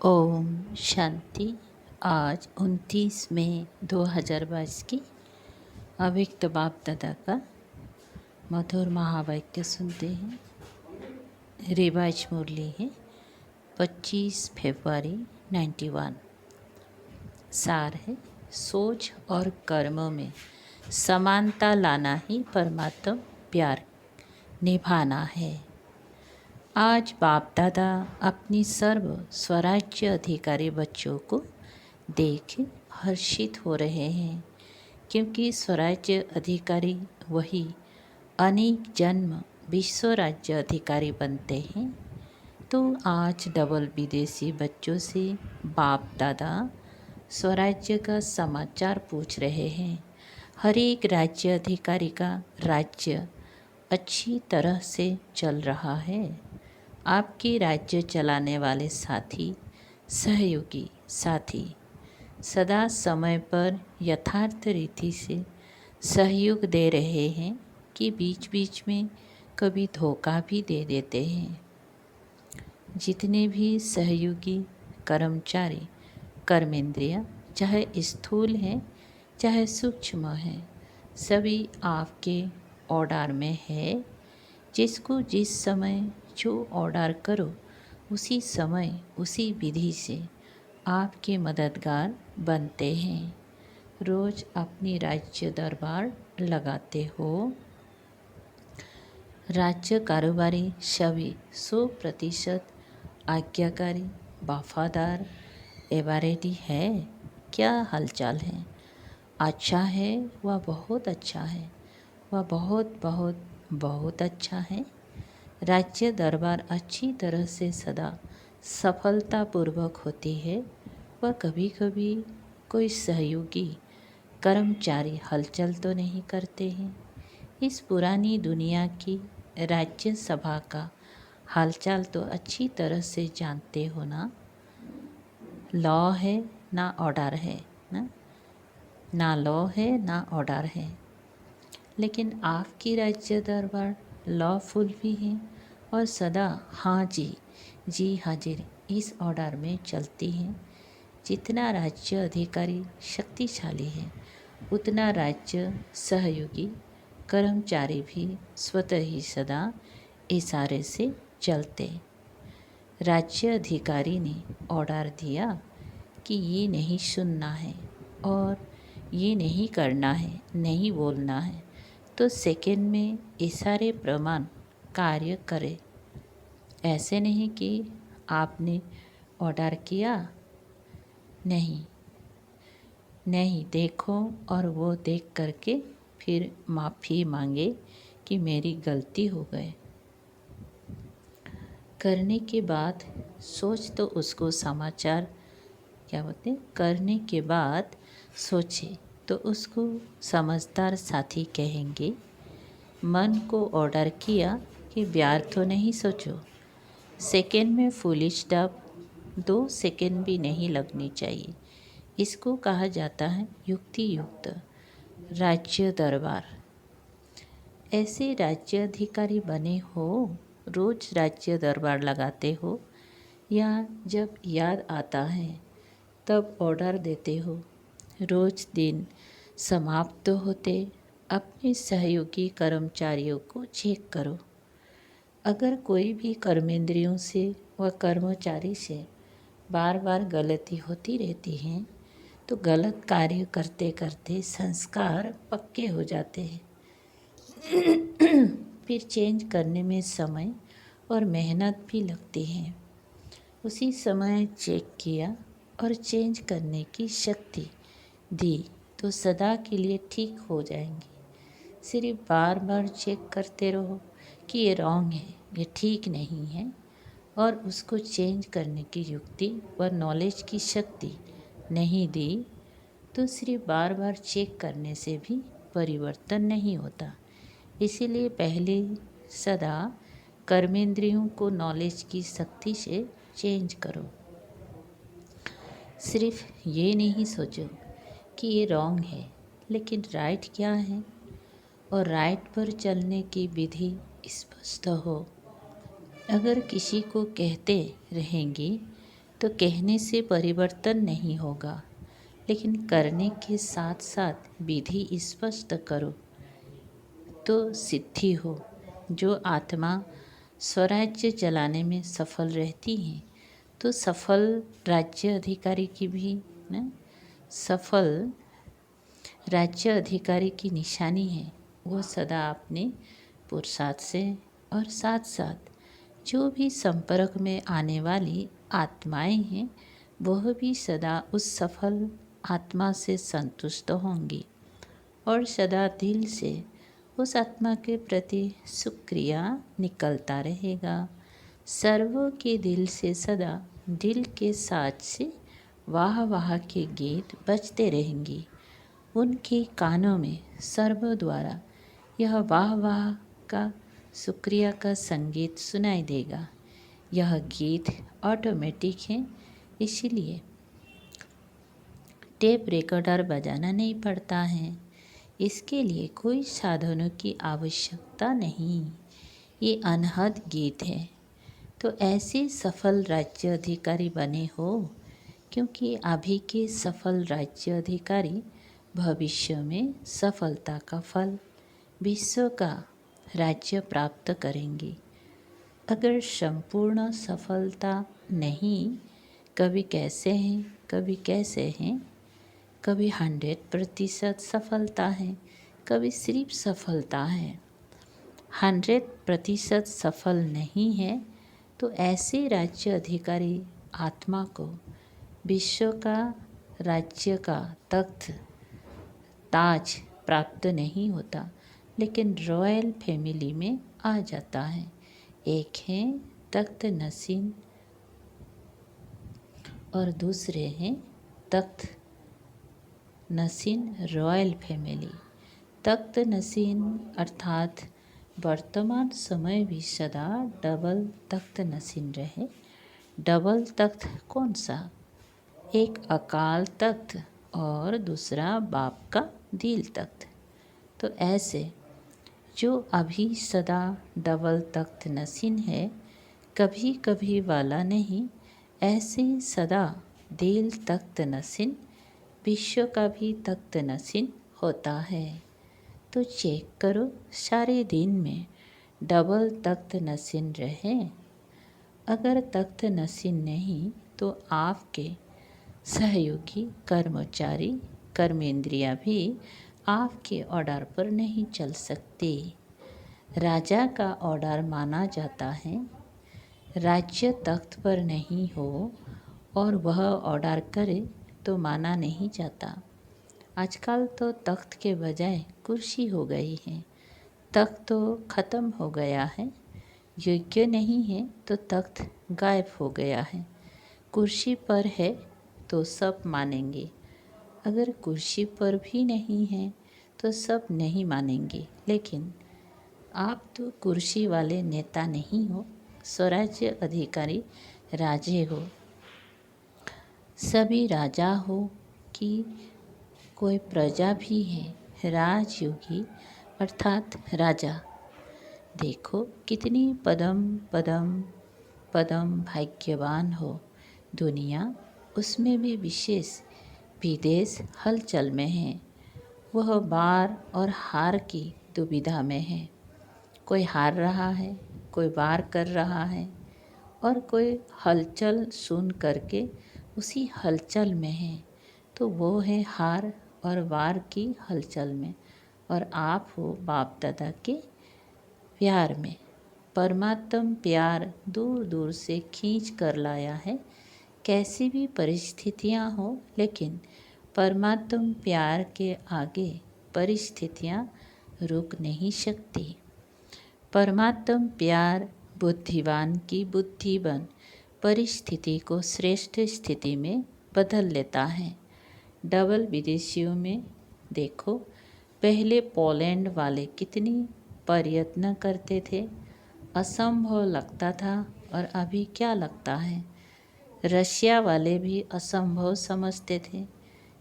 ओम शांति। आज 29 मई 2022 की अव्यक्त बाप दादा का मधुर महावाक्य सुनते हैं। रिवाज मुरली है 25 फरवरी 91। सार है, सोच और कर्म में समानता लाना ही परमात्म प्यार निभाना है। आज बाप दादा अपनी सर्व स्वराज्य अधिकारी बच्चों को देख हर्षित हो रहे हैं, क्योंकि स्वराज्य अधिकारी वही अनेक जन्म विश्व राज्य अधिकारी बनते हैं। तो आज डबल विदेशी बच्चों से बाप दादा स्वराज्य का समाचार पूछ रहे हैं। हर एक राज्य अधिकारी का राज्य अच्छी तरह से चल रहा है। आपके राज्य चलाने वाले साथी, सहयोगी साथी सदा समय पर यथार्थ रीति से सहयोग दे रहे हैं कि बीच बीच में कभी धोखा भी दे देते हैं। जितने भी सहयोगी कर्मचारी कर्मेंद्रिय चाहे स्थूल हैं चाहे सूक्ष्म हैं, सभी आपके ऑर्डर में है। जिसको जिस समय जो ऑर्डर करो उसी समय उसी विधि से आपके मददगार बनते हैं। रोज़ अपनी राज्य दरबार लगाते हो। राज्य कारोबारी सभी 100% आज्ञाकारी वफादार एवरेडी है। क्या हालचाल है? अच्छा है, वह बहुत अच्छा है, वह बहुत बहुत बहुत अच्छा है। राज्य दरबार अच्छी तरह से सदा सफलतापूर्वक होती है। वह कभी कभी कोई सहयोगी कर्मचारी हलचल तो नहीं करते हैं। इस पुरानी दुनिया की राज्य सभा का हालचाल तो अच्छी तरह से जानते हो ना। लॉ है ना ऑर्डर है ना लॉ है ना ऑर्डर है। लेकिन आपकी राज्य दरबार लॉफुल भी है और सदा हाँ जी हाजिर इस ऑर्डर में चलती हैं। जितना राज्य अधिकारी शक्तिशाली है उतना राज्य सहयोगी कर्मचारी भी स्वतः ही सदा इशारे से चलते। राज्य अधिकारी ने ऑर्डर दिया कि ये नहीं सुनना है और ये नहीं करना है, नहीं बोलना है, तो सेकंड में इशारे प्रमाण कार्य करे। ऐसे नहीं कि आपने ऑर्डर किया, नहीं देखो और वो देख करके फिर माफ़ी मांगे कि मेरी गलती हो गई। करने के बाद सोच तो उसको समाचार क्या बोलते हैं, करने के बाद सोचे तो उसको समझदार साथी कहेंगे। मन को ऑर्डर किया कि व्यर्थ तो नहीं सोचो। सेकंड में फुलिश डब 2 सेकंड भी नहीं लगनी चाहिए। इसको कहा जाता है युक्ति युक्त राज्य दरबार। ऐसे राज्य अधिकारी बने हो, रोज राज्य दरबार लगाते हो या जब याद आता है तब ऑर्डर देते हो। रोज दिन समाप्त होते अपने सहयोगी कर्मचारियों को चेक करो। अगर कोई भी कर्मेंद्रियों से व कर्मचारी से बार बार गलती होती रहती हैं तो गलत कार्य करते करते संस्कार पक्के हो जाते हैं। फिर चेंज करने में समय और मेहनत भी लगती है। उसी समय चेक किया और चेंज करने की शक्ति दी तो सदा के लिए ठीक हो जाएंगे। सिर्फ बार बार चेक करते रहो कि ये रॉन्ग है, ये ठीक नहीं है, और उसको चेंज करने की युक्ति व नॉलेज की शक्ति नहीं दी तो सिर्फ बार बार चेक करने से भी परिवर्तन नहीं होता। इसीलिए पहले सदा कर्मेंद्रियों को नॉलेज की शक्ति से चेंज करो। सिर्फ ये नहीं सोचो कि ये रॉन्ग है, लेकिन राइट क्या है और राइट पर चलने की विधि स्पष्ट हो। अगर किसी को कहते रहेंगे तो कहने से परिवर्तन नहीं होगा, लेकिन करने के साथ साथ विधि स्पष्ट करो तो सिद्धि हो। जो आत्मा स्वराज्य चलाने में सफल रहती है तो सफल राज्य अधिकारी की भी न सफल राज्य अधिकारी की निशानी है। वो सदा अपने पुरुषार्थ से और साथ साथ जो भी संपर्क में आने वाली आत्माएं हैं वह भी सदा उस सफल आत्मा से संतुष्ट होंगी और सदा दिल से उस आत्मा के प्रति शुक्रिया निकलता रहेगा। सर्वों के दिल से सदा दिल के साथ से वाह वाह के गीत बजते रहेंगे। उनके कानों में सर्व द्वारा यह वाह वाह का शुक्रिया का संगीत सुनाई देगा। यह गीत ऑटोमेटिक है, इसीलिए टेप रिकॉर्डर बजाना नहीं पड़ता है। इसके लिए कोई साधनों की आवश्यकता नहीं। ये अनहद गीत है। तो ऐसे सफल राज्य अधिकारी बने हो, क्योंकि अभी के सफल राज्य अधिकारी भविष्य में सफलता का फल विश्व का राज्य प्राप्त करेंगे। अगर संपूर्ण सफलता नहीं, कभी कैसे हैं, कभी 100% सफलता है, कभी सिर्फ सफलता है। 100% सफल नहीं है तो ऐसे राज्य अधिकारी आत्मा को विश्व का राज्य का तख्त ताज प्राप्त नहीं होता, लेकिन रॉयल फैमिली में आ जाता है। एक है तख्त नसीन और दूसरे हैं तख्त नसीन रॉयल फैमिली। तख्त नसीन अर्थात वर्तमान समय भी सदा डबल तख्त नसीन रहे। डबल तख्त कौन सा? एक अकाल तख्त और दूसरा बाप का दिल तख्त। तो ऐसे जो अभी सदा डबल तख्त नसीन है, कभी कभी वाला नहीं, ऐसे सदा दिल तख्त नसीन विश्व का भी तख्त नसीन होता है। तो चेक करो सारे दिन में डबल तख्त नसीन रहे। अगर तख्त नसीन नहीं तो आपके सहयोगी कर्मचारी कर्मेंद्रिया भी आपके ऑर्डर पर नहीं चल सकते। राजा का ऑर्डर माना जाता है। राज्य तख्त पर नहीं हो और वह ऑर्डर करे तो माना नहीं जाता। आजकल तो तख्त के बजाय कुर्सी हो गई है। तख्त तो ख़त्म हो गया है। योग्य नहीं है तो तख्त गायब हो गया है। कुर्सी पर है तो सब मानेंगे, अगर कुर्सी पर भी नहीं है तो सब नहीं मानेंगे। लेकिन आप तो कुर्सी वाले नेता नहीं हो, स्वराज्य अधिकारी राजे हो। सभी राजा हो कि कोई प्रजा भी है, राजयोगी अर्थात राजा। देखो कितनी पदम पदम पदम भाग्यवान हो दुनिया, उसमें भी विशेष विदेश हलचल में है। वह वार और हार की दुविधा में है। कोई हार रहा है, कोई वार कर रहा है और कोई हलचल सुन करके उसी हलचल में है। तो वो है हार और वार की हलचल में, और आप हो बाप दादा के प्यार में। परमात्म प्यार दूर दूर से खींच कर लाया है। कैसी भी परिस्थितियाँ हो, लेकिन परमात्म प्यार के आगे परिस्थितियाँ रुक नहीं सकती। परमात्म प्यार बुद्धिवान की बुद्धि बन परिस्थिति को श्रेष्ठ स्थिति में बदल लेता है। डबल विदेशियों में देखो, पहले पोलैंड वाले कितनी प्रयत्न करते थे, असंभव लगता था, और अभी क्या लगता है? रशिया वाले भी असंभव समझते थे।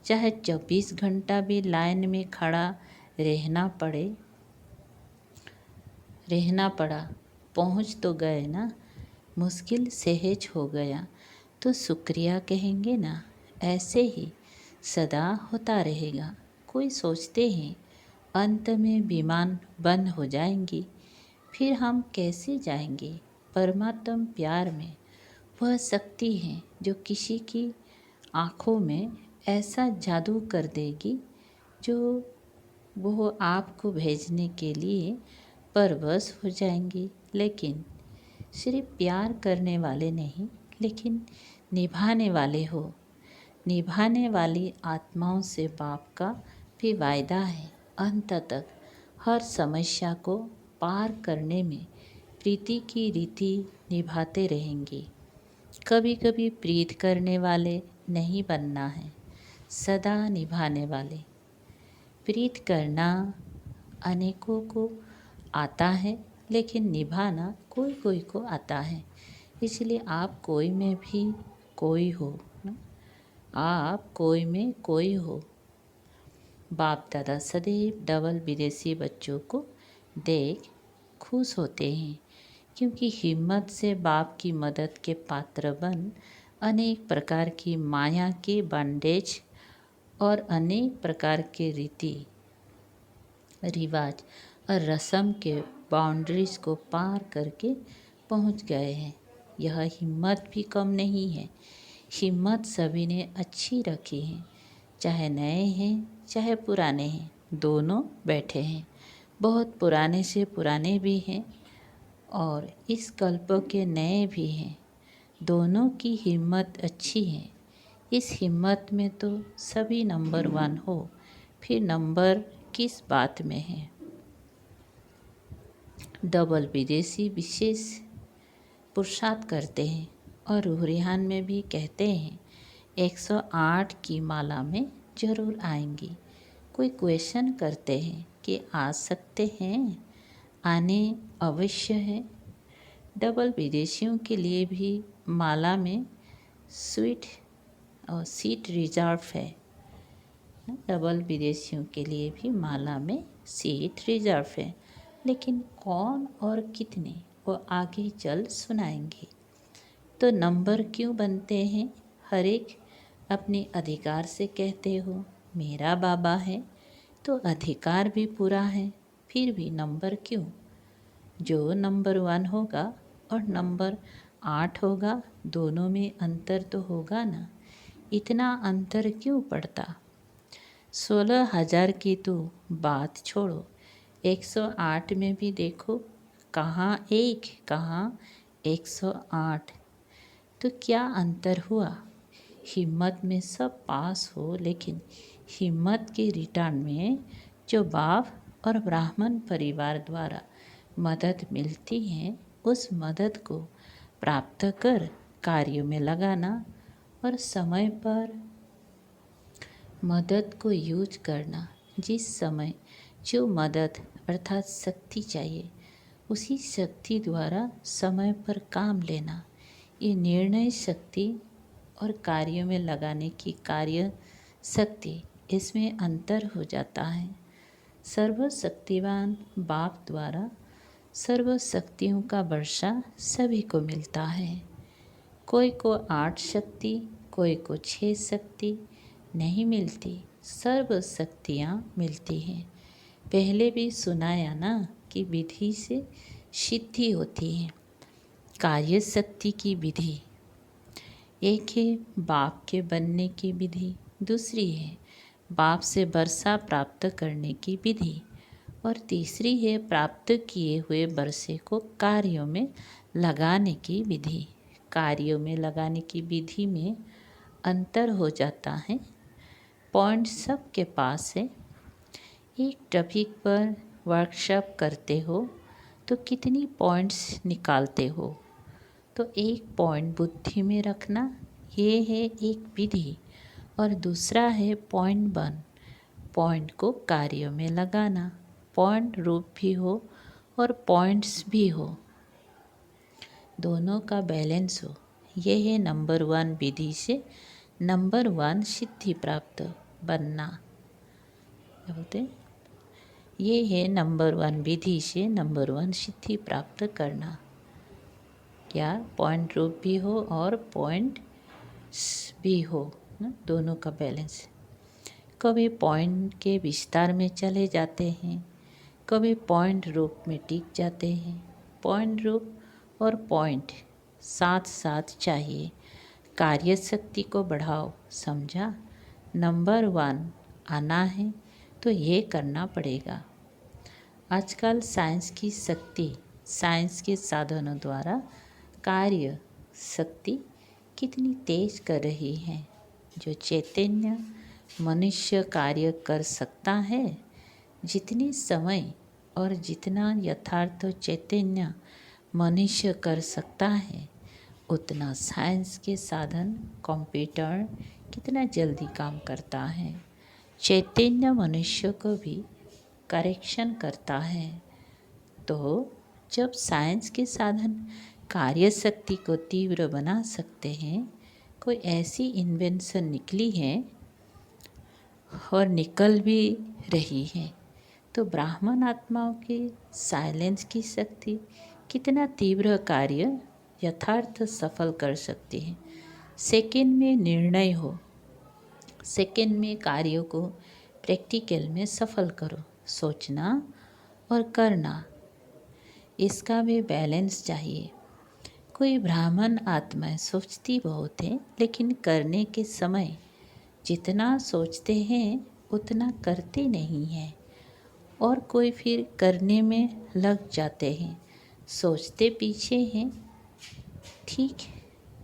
चाहे 24 घंटा भी लाइन में खड़ा रहना पड़ा, पहुंच तो गए ना। मुश्किल सहज हो गया। तो शुक्रिया कहेंगे ना, ऐसे ही सदा होता रहेगा। कोई सोचते हैं अंत में विमान बंद हो जाएंगी, फिर हम कैसे जाएंगे। परमात्म प्यार में वह शक्ति है जो किसी की आँखों में ऐसा जादू कर देगी जो वो आपको भेजने के लिए परवश हो जाएंगी। लेकिन सिर्फ प्यार करने वाले नहीं, लेकिन निभाने वाले हो। निभाने वाली आत्माओं से बाप का भी वायदा है, अंत तक हर समस्या को पार करने में प्रीति की रीति निभाते रहेंगे। कभी कभी प्रीत करने वाले नहीं बनना है, सदा निभाने वाले। प्रीत करना अनेकों को आता है, लेकिन निभाना कोई कोई को आता है। इसलिए आप कोई में भी कोई हो ना, आप कोई में कोई हो। बाप दादा सदैव डबल विदेशी बच्चों को देख खुश होते हैं, क्योंकि हिम्मत से बाप की मदद के पात्र बन अनेक प्रकार की माया के बंडेज और अनेक प्रकार के रीति रिवाज और रस्म के बाउंड्रीज को पार करके पहुंच गए हैं। यह हिम्मत भी कम नहीं है। हिम्मत सभी ने अच्छी रखी है, चाहे नए हैं चाहे पुराने हैं, दोनों बैठे हैं। बहुत पुराने से पुराने भी हैं और इस कल्प के नए भी हैं। दोनों की हिम्मत अच्छी है। इस हिम्मत में तो सभी नंबर 1 हो, फिर नंबर किस बात में है। डबल विदेशी विशेष पुरुषार्थ करते हैं और रूहान में भी कहते हैं 108 की माला में ज़रूर आएंगी। कोई क्वेश्चन करते हैं कि आ सकते हैं, आने अवश्य है। डबल विदेशियों के लिए भी माला में स्वीट और सीट रिजर्व है। डबल विदेशियों के लिए भी माला में सीट रिजर्व है, लेकिन कौन और कितने वो आगे चल सुनाएंगे। तो नंबर क्यों बनते हैं? हर एक अपने अधिकार से कहते हो मेरा बाबा है, तो अधिकार भी पूरा है, फिर भी नंबर क्यों? जो नंबर 1 होगा और नंबर 8 होगा, दोनों में अंतर तो होगा ना। इतना अंतर क्यों पड़ता? 16,000 की तो बात छोड़ो, 108 में भी देखो, कहाँ 1 कहाँ 108। तो क्या अंतर हुआ? हिम्मत में सब पास हो, लेकिन हिम्मत के रिटर्न में जो बाप और ब्राह्मण परिवार द्वारा मदद मिलती है, उस मदद को प्राप्त कर कार्यों में लगाना और समय पर मदद को यूज करना। जिस समय जो मदद अर्थात शक्ति चाहिए, उसी शक्ति द्वारा समय पर काम लेना, ये निर्णय शक्ति और कार्यों में लगाने की कार्य शक्ति, इसमें अंतर हो जाता है। सर्वशक्तिवान बाप द्वारा सर्व शक्तियों का वर्षा सभी को मिलता है। कोई को 8 शक्ति, कोई को 6 शक्ति नहीं मिलती, सर्व शक्तियाँ मिलती हैं। पहले भी सुनाया ना कि विधि से सिद्धि होती है। कार्य शक्ति की विधि एक है, बाप के बनने की विधि दूसरी है, बाप से वर्षा प्राप्त करने की विधि और तीसरी है प्राप्त किए हुए वर्षे को कार्यों में लगाने की विधि। कार्यों में लगाने की विधि में अंतर हो जाता है। पॉइंट सबके पास है। एक टॉपिक पर वर्कशॉप करते हो तो कितनी पॉइंट्स निकालते हो? तो एक पॉइंट बुद्धि में रखना, ये है एक विधि, और दूसरा है पॉइंट 1, पॉइंट को कार्यों में लगाना। पॉइंट रूप भी हो और पॉइंट्स भी हो, दोनों का बैलेंस हो। ये है नंबर 1 विधि से नंबर 1 सिद्धि प्राप्त बनना। क्या बोलते हैं? ये है नंबर 1 विधि से नंबर 1 सिद्धि प्राप्त करना। क्या पॉइंट रूप भी हो और पॉइंट भी हो, दोनों का बैलेंस। कभी पॉइंट के विस्तार में चले जाते हैं, कभी पॉइंट रूप में टिक जाते हैं। पॉइंट रूप और पॉइंट साथ साथ चाहिए। कार्य शक्ति को बढ़ाओ, समझा? नंबर 1 आना है तो ये करना पड़ेगा। आजकल साइंस की शक्ति, साइंस के साधनों द्वारा कार्य शक्ति कितनी तेज कर रही है। जो चैतन्य मनुष्य कार्य कर सकता है, जितनी समय और जितना यथार्थ चैतन्य मनुष्य कर सकता है, उतना साइंस के साधन कंप्यूटर कितना जल्दी काम करता है। चैतन्य मनुष्य को भी करेक्शन करता है। तो जब साइंस के साधन कार्य शक्ति को तीव्र बना सकते हैं, कोई ऐसी इन्वेंशन निकली है और निकल भी रही है, तो ब्राह्मण आत्माओं के साइलेंस की शक्ति कितना तीव्र कार्य यथार्थ सफल कर सकती है। सेकेंड में निर्णय हो, सेकेंड में कार्यों को प्रैक्टिकल में सफल करो। सोचना और करना, इसका भी बैलेंस चाहिए। कोई ब्राह्मण आत्माएं सोचती बहुत है, लेकिन करने के समय जितना सोचते हैं उतना करते नहीं हैं। और कोई फिर करने में लग जाते हैं, सोचते पीछे हैं,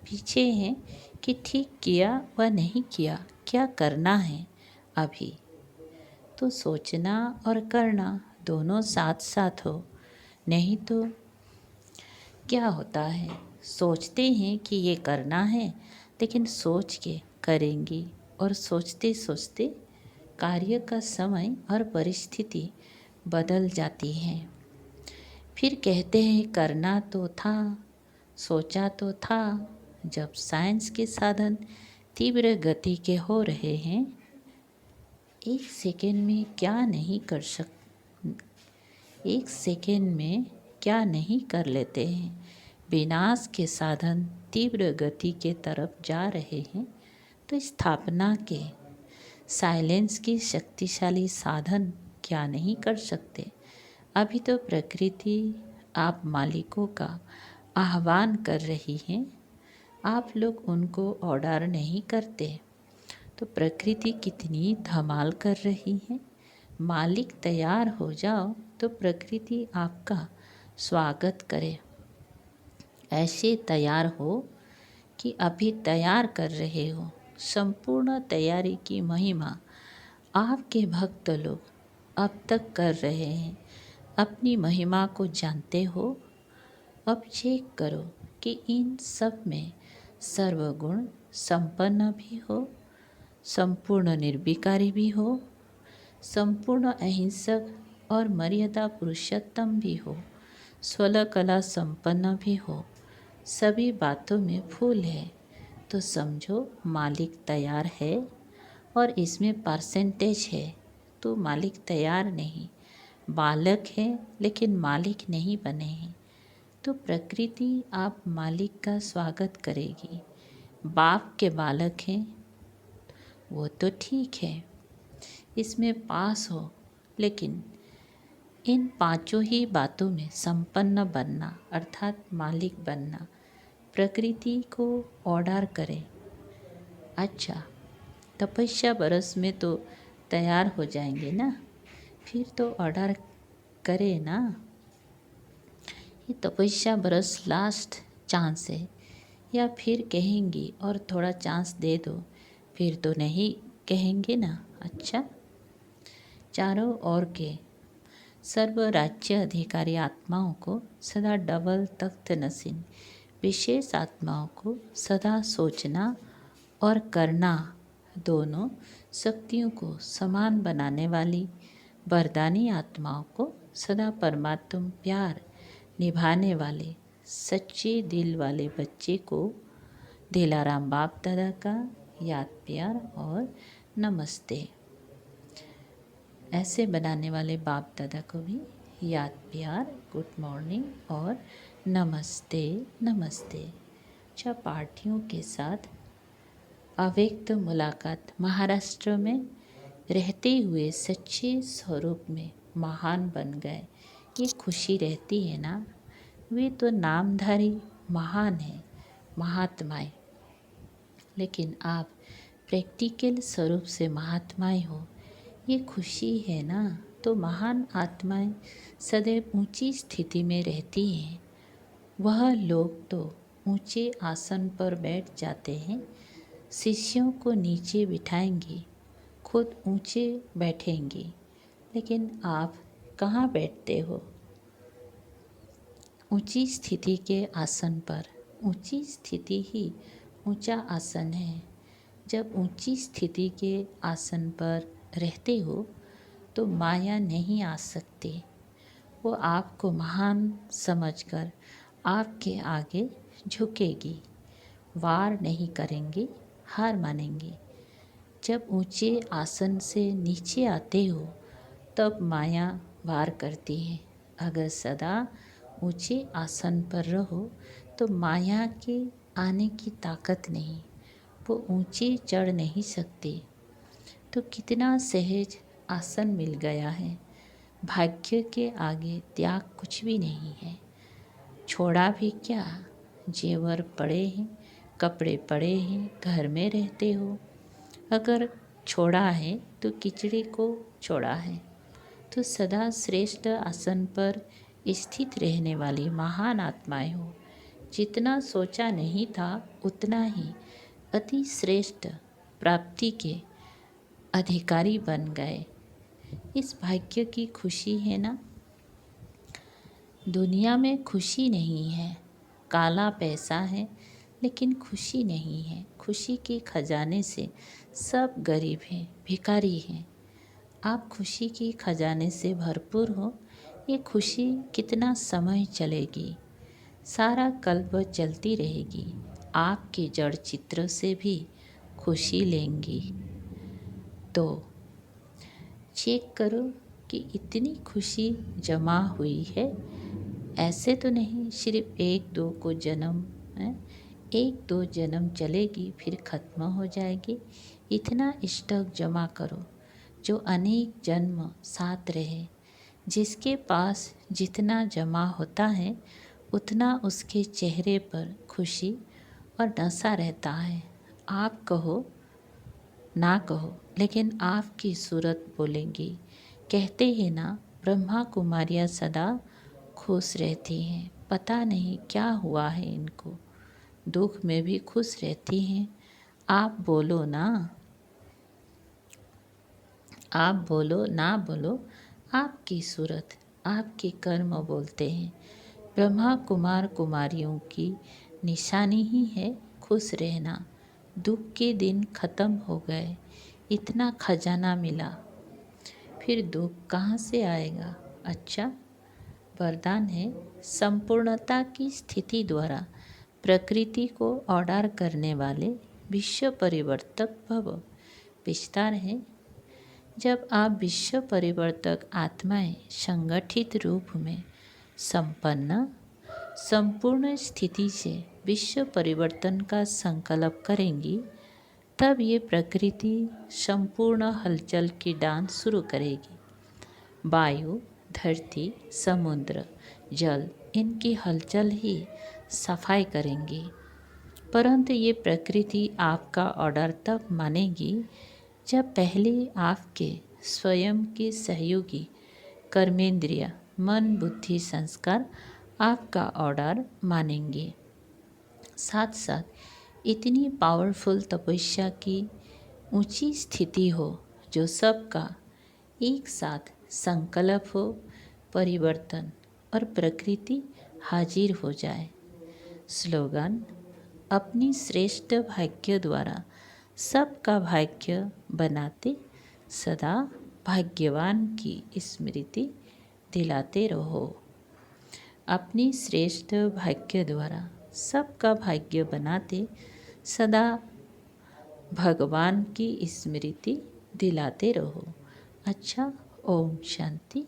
पीछे हैं कि ठीक किया व नहीं किया, क्या करना है अभी। तो सोचना और करना दोनों साथ साथ हो, नहीं तो क्या होता है, सोचते हैं कि ये करना है, लेकिन सोच के करेंगे और सोचते सोचते कार्य का समय और परिस्थिति बदल जाती है। फिर कहते हैं करना तो था, सोचा तो था। जब साइंस के साधन तीव्र गति के हो रहे हैं, एक सेकेंड में क्या नहीं कर लेते हैं। विनाश के साधन तीव्र गति के तरफ जा रहे हैं, तो स्थापना के साइलेंस की शक्तिशाली साधन क्या नहीं कर सकते। अभी तो प्रकृति आप मालिकों का आह्वान कर रही है, आप लोग उनको ऑर्डर नहीं करते। तो प्रकृति कितनी धमाल कर रही है। मालिक तैयार हो जाओ तो प्रकृति आपका स्वागत करे। ऐसे तैयार हो कि अभी तैयार कर रहे हो। संपूर्ण तैयारी की महिमा आपके भक्त लोग अब तक कर रहे हैं। अपनी महिमा को जानते हो। अब चेक करो कि इन सब में सर्वगुण संपन्न भी हो, संपूर्ण निर्विकारी भी हो, संपूर्ण अहिंसक और मर्यादा पुरुषोत्तम भी हो, स्वल कला संपन्न भी हो, सभी बातों में फूल है। तो समझो मालिक तैयार है और इसमें परसेंटेज है। तो मालिक तैयार नहीं, बालक है लेकिन मालिक नहीं बने हैं। तो प्रकृति आप मालिक का स्वागत करेगी। बाप के बालक हैं वो तो ठीक है, इसमें पास हो, लेकिन इन पांचों ही बातों में संपन्न बनना अर्थात मालिक बनना। प्रकृति को ऑर्डर करें। अच्छा, तपस्या बरस में तो तैयार हो जाएंगे ना, फिर तो ऑर्डर करें ना। ये तपस्या बरस लास्ट चांस है, या फिर कहेंगी और थोड़ा चांस दे दो, फिर तो नहीं कहेंगे ना। अच्छा, चारों ओर के सर्व राज्य अधिकारी आत्माओं को सदा डबल तख्त नसीन, विशेष आत्माओं को सदा सोचना और करना, दोनों शक्तियों को समान बनाने वाली वरदानी आत्माओं को सदा परमात्म प्यार निभाने वाले सच्चे दिल वाले बच्चे को दिलाराम बाप दादा का याद प्यार और नमस्ते। ऐसे बनाने वाले बाप दादा को भी याद प्यार, गुड मॉर्निंग और नमस्ते नमस्ते। अच्छा, पार्टियों के साथ अव्यक्त मुलाकात महाराष्ट्र में रहते हुए सच्चे स्वरूप में महान बन गए, ये खुशी रहती है ना। वे तो नामधारी महान हैं, महात्माएं, लेकिन आप प्रैक्टिकल स्वरूप से महात्माएं हो, ये खुशी है ना। तो महान आत्माएं सदैव ऊंची स्थिति में रहती हैं। वह लोग तो ऊंचे आसन पर बैठ जाते हैं, शिष्यों को नीचे बिठाएंगे, खुद ऊंचे बैठेंगे, लेकिन आप कहाँ बैठते हो? ऊंची स्थिति के आसन पर। ऊंची स्थिति ही ऊंचा आसन है। जब ऊंची स्थिति के आसन पर रहते हो तो माया नहीं आ सकती। वो आपको महान समझकर आपके आगे झुकेगी, वार नहीं करेंगी, हार मानेंगी। जब ऊंचे आसन से नीचे आते हो तब माया वार करती है। अगर सदा ऊंचे आसन पर रहो तो माया के आने की ताकत नहीं, वो ऊंचे चढ़ नहीं सकती। तो कितना सहज आसन मिल गया है। भाग्य के आगे त्याग कुछ भी नहीं है। छोड़ा भी क्या, जेवर पड़े हैं, कपड़े पड़े हैं, घर में रहते हो। अगर छोड़ा है तो किचड़ी को छोड़ा है। तो सदा श्रेष्ठ आसन पर स्थित रहने वाली महान आत्माएं हो। जितना सोचा नहीं था उतना ही अति श्रेष्ठ प्राप्ति के अधिकारी बन गए। इस भाग्य की खुशी है ना। दुनिया में खुशी नहीं है, काला पैसा है, लेकिन खुशी नहीं है। खुशी के खजाने से सब गरीब हैं, भिखारी हैं। आप खुशी के खजाने से भरपूर हो। ये खुशी कितना समय चलेगी, सारा कल्प चलती रहेगी। आपके जड़ चित्र से भी खुशी लेंगी। तो चेक करो कि इतनी खुशी जमा हुई है। ऐसे तो नहीं सिर्फ एक दो को जन्म है, एक दो जन्म चलेगी फिर ख़त्म हो जाएगी। इतना स्टॉक जमा करो जो अनेक जन्म साथ रहे। जिसके पास जितना जमा होता है उतना उसके चेहरे पर खुशी और नशा रहता है। आप कहो ना कहो, लेकिन आपकी सूरत बोलेंगी। कहते हैं ना, ब्रह्मा कुमारियाँ सदा खुश रहती हैं। पता नहीं क्या हुआ है इनको, दुख में भी खुश रहती हैं। आप बोलो ना, आप बोलो ना बोलो, आपकी सूरत, आपके कर्म बोलते हैं। ब्रह्मा कुमार कुमारियों की निशानी ही है खुश रहना। दुख के दिन ख़त्म हो गए, इतना खजाना मिला, फिर दुख कहाँ से आएगा? अच्छा, वरदान है संपूर्णता की स्थिति द्वारा प्रकृति को ऑर्डर करने वाले विश्व परिवर्तक भव। विस्तार है, जब आप विश्व परिवर्तक आत्माएं संगठित रूप में संपन्न संपूर्ण स्थिति से विश्व परिवर्तन का संकल्प करेंगी, तब ये प्रकृति संपूर्ण हलचल की डांस शुरू करेगी। वायु, धरती, समुद्र, जल, इनकी हलचल ही सफाई करेंगी। परंतु ये प्रकृति आपका ऑर्डर तब मानेगी जब पहले आपके स्वयं के सहयोगी कर्मेंद्रिय, मन, बुद्धि, संस्कार आपका ऑर्डर मानेंगे। साथ साथ इतनी पावरफुल तपस्या की ऊंची स्थिति हो जो सबका एक साथ संकल्प हो परिवर्तन और प्रकृति हाजिर हो जाए। स्लोगन, अपनी श्रेष्ठ भाग्य द्वारा सबका भाग्य बनाते सदा भाग्यवान की स्मृति दिलाते रहो। अपनी श्रेष्ठ भाग्य द्वारा सबका भाग्य बनाते सदा भगवान की स्मृति दिलाते रहो। अच्छा, ओम शांति।